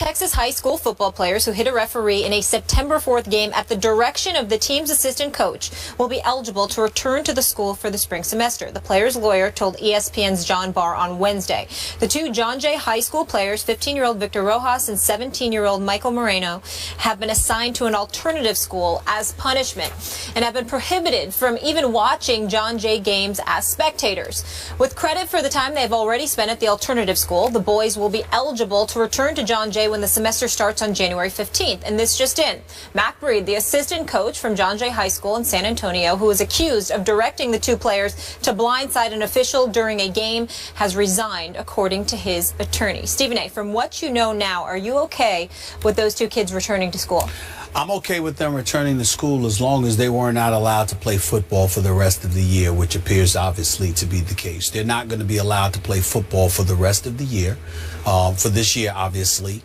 Texas high school football players who hit a referee in a September 4th game at the direction of the team's assistant coach will be eligible to return to the school for the spring semester. The player's lawyer told ESPN's John Barr on Wednesday. The two John Jay high school players, 15-year-old Victor Rojas and 17-year-old Michael Moreno, have been assigned to an alternative school as punishment and have been prohibited from even watching John Jay games as spectators. With credit for the time they've already spent at the alternative school, the boys will be eligible to return to John Jay when the semester starts on January 15th. And this just in. Mac Breed, the assistant coach from John Jay High School in San Antonio, who is accused of directing the two players to blindside an official during a game, has resigned, according to his attorney. Stephen A., from what you know now, are you okay with those two kids returning to school? I'm okay with them returning to school as long as they were not allowed to play football for the rest of the year, which appears obviously to be the case. They're not going to be allowed to play football for the rest of the year. For this year, obviously,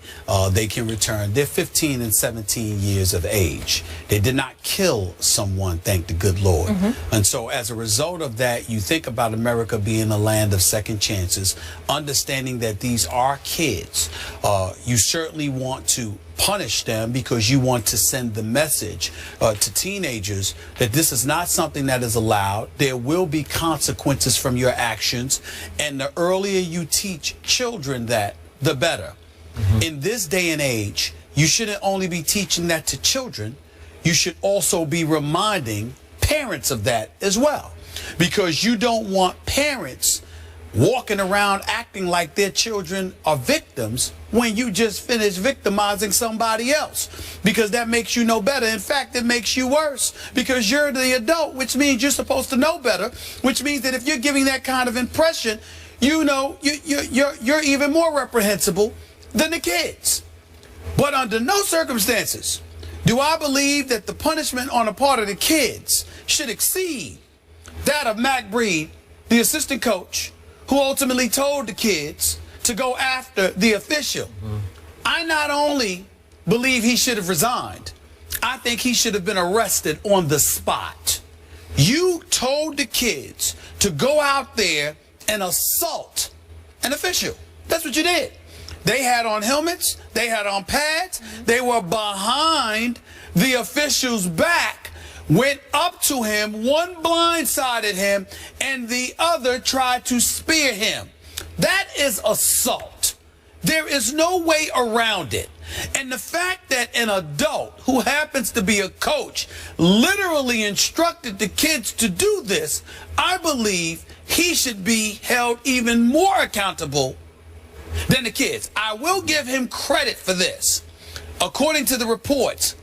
they can return. They're 15 and 17 years of age. They did not kill someone, thank the good Lord. And so as a result of that, you think about America being a land of second chances, understanding that these are kids. You certainly want to punish them because you want to send the message to teenagers that this is not something that is allowed. There will be consequences from your actions, and the earlier you teach children that, the better. In this day and age, you shouldn't only be teaching that to children, you should also be reminding parents of that as well, because you don't want parents walking around acting like their children are victims when you just finished victimizing somebody else, because that makes you know better. In fact, it makes you worse, because you're the adult, which means you're supposed to know better, which means that if you're giving that kind of impression, you know you're even more reprehensible than the kids. But under no circumstances do I believe that the punishment on the part of the kids should exceed that of Mac Breed, the assistant coach, who ultimately told the kids to go after the official. I not only believe he should have resigned, I think he should have been arrested on the spot. You told the kids to go out there and assault an official. That's what you did. They had on helmets, they had on pads, they were behind the official's back, went up to him, one blindsided him, and the other tried to spear him. That is assault. There is no way around it. And the fact that an adult who happens to be a coach literally instructed the kids to do this, I believe he should be held even more accountable than the kids. I will give him credit for this. According to the reports,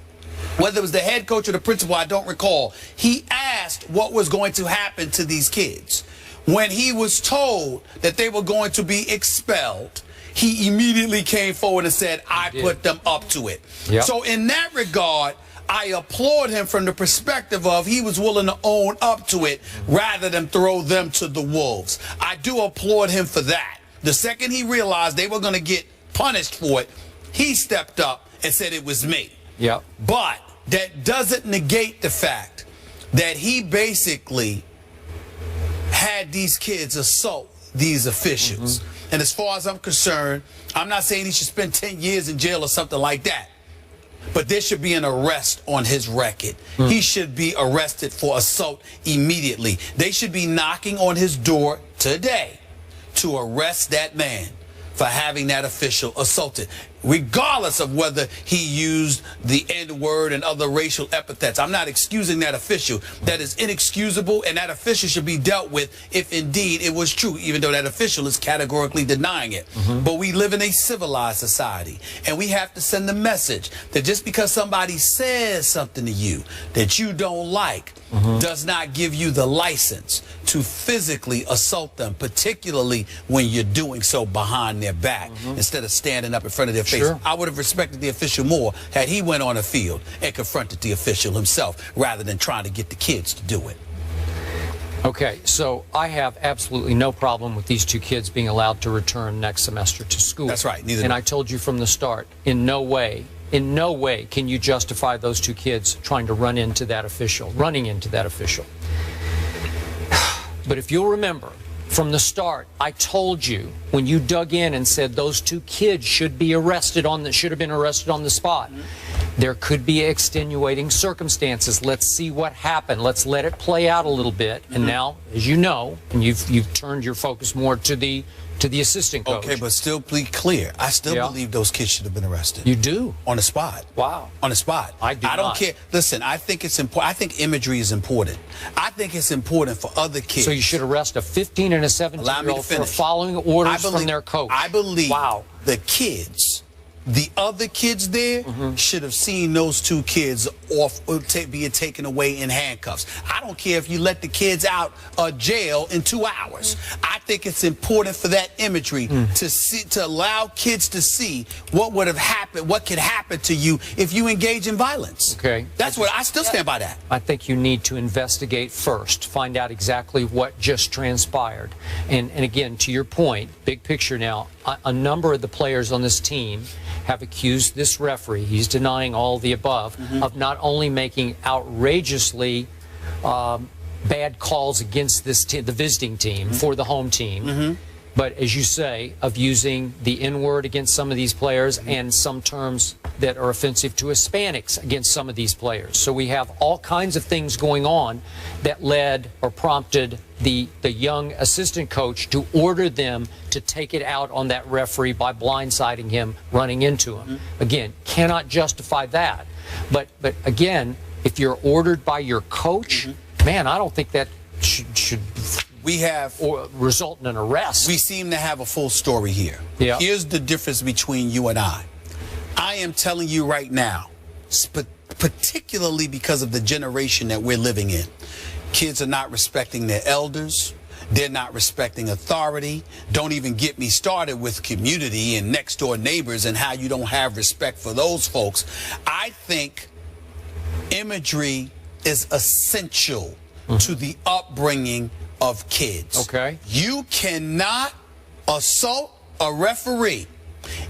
whether it was the head coach or the principal, I don't recall, he asked what was going to happen to these kids. When he was told that they were going to be expelled, he immediately came forward and said, I put them up to it. So in that regard, I applaud him from the perspective of he was willing to own up to it rather than throw them to the wolves. I do applaud him for that. The second he realized they were going to get punished for it, he stepped up and said it was me. But that doesn't negate the fact that he basically had these kids assault these officials. And as far as I'm concerned, I'm not saying he should spend 10 years in jail or something like that, but there should be an arrest on his record. He should be arrested for assault immediately. They should be knocking on his door today to arrest that man for having that official assaulted, regardless of whether he used the N-word and other racial epithets. I'm not excusing that official. That is inexcusable, and that official should be dealt with if indeed it was true, even though that official is categorically denying it. But we live in a civilized society, and we have to send the message that just because somebody says something to you that you don't like does not give you the license to physically assault them, particularly when you're doing so behind their back instead of standing up in front of their face. I would have respected the official more had he went on a field and confronted the official himself rather than trying to get the kids to do it. Okay, so I have absolutely no problem with these two kids being allowed to return next semester to school. That's right. Neither and I told you from the start, in no way can you justify those two kids trying to running into that official. But if you'll remember, From the start, I told you when you dug in and said those 2 kids should have been arrested on the spot. There could be extenuating circumstances. Let's see what happened. Let's let it play out a little bit. And now, as you know, and you've turned your focus more to the assistant coach. Okay, but still be clear. I still believe those kids should have been arrested. You do? On the spot. Wow. On the spot. I do I don't not. care. Listen, I think it's important. I think imagery is important. I think it's important for other kids. So you should arrest a 15 and a 17-year-old for following orders from their coach. I believe the kids, the other kids there, should have seen those 2 kids off, being taken away in handcuffs. I don't care if you let the kids out of jail in 2 hours. I think it's important for that imagery to allow kids to see what would have happened, what could happen to you if you engage in violence. Okay. That's what I still stand by that. I think you need to investigate first, find out exactly what just transpired. And again, to your point, big picture now, a number of the players on this team have accused this referee, he's denying all the above, of not only making outrageously bad calls against this the visiting team for the home team, but as you say, of using the N-word against some of these players and some terms that are offensive to Hispanics against some of these players. So we have all kinds of things going on that led or prompted the young assistant coach to order them to take it out on that referee by blindsiding him, running into him. Again, cannot justify that. But again, if you're ordered by your coach, man, I don't think that should result in an arrest. We seem to have a full story here. Yeah. Here's the difference between you and I. I am telling you right now, particularly because of the generation that we're living in, kids are not respecting their elders. They're not respecting authority. Don't even get me started with community and next door neighbors and how you don't have respect for those folks. I think imagery is essential to the upbringing of kids. Okay. You cannot assault a referee,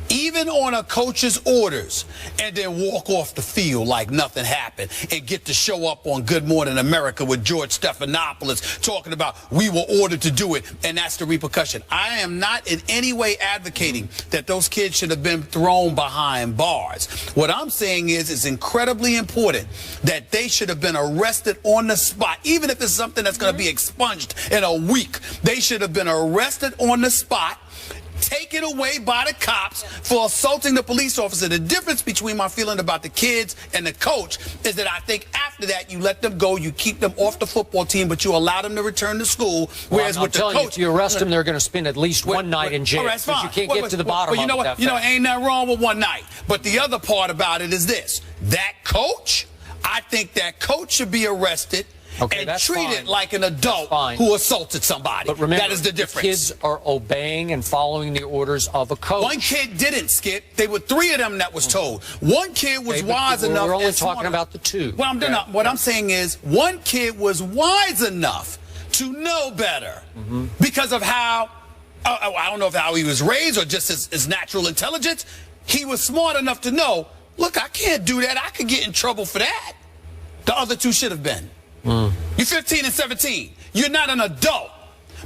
even on a coach's orders, and then walk off the field like nothing happened and get to show up on Good Morning America with George Stephanopoulos talking about we were ordered to do it, and that's the repercussion. I am not in any way advocating that those kids should have been thrown behind bars. What I'm saying is it's incredibly important that they should have been arrested on the spot, even if it's something that's going to be expunged in a week. They should have been arrested on the spot, taken away by the cops for assaulting the police officer. The difference between my feeling about the kids and the coach is that I think after that you let them go, you keep them off the football team, but you allow them to return to school. Whereas with the coach, if you arrest them, they're going to spend at least one night in jail. That's fine. You can't get to the bottom of it. You know what? You know, ain't nothing wrong with one night. But the other part about it is this: that coach, I think that coach should be arrested. Okay, and treated like an adult who assaulted somebody. But remember, that is the difference. Kids are obeying and following the orders of a coach. One kid didn't, Skip. There were 3 of them that was told. One kid was wise enough. We're only talking about the 2. Well, what I'm saying is one kid was wise enough to know better because of how, I don't know if how he was raised or just his natural intelligence. He was smart enough to know, look, I can't do that. I could get in trouble for that. The other 2 should have been. You're 15 and 17. You're not an adult,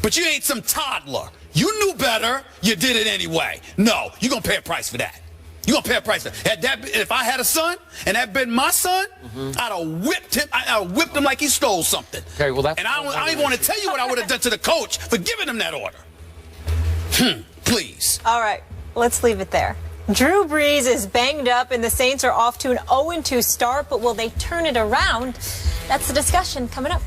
but you ain't some toddler. You knew better. You did it anyway. No, you're going to pay a price for that. You're going to pay a price for that. If I had a son and that been my son, I'd have whipped him. I'd have whipped him like he stole something. Okay, well, and I don't even want to tell you what I would have done to the coach for giving him that order. Please. All right, let's leave it there. Drew Brees is banged up and the Saints are off to an 0-2 start, but will they turn it around? That's the discussion coming up.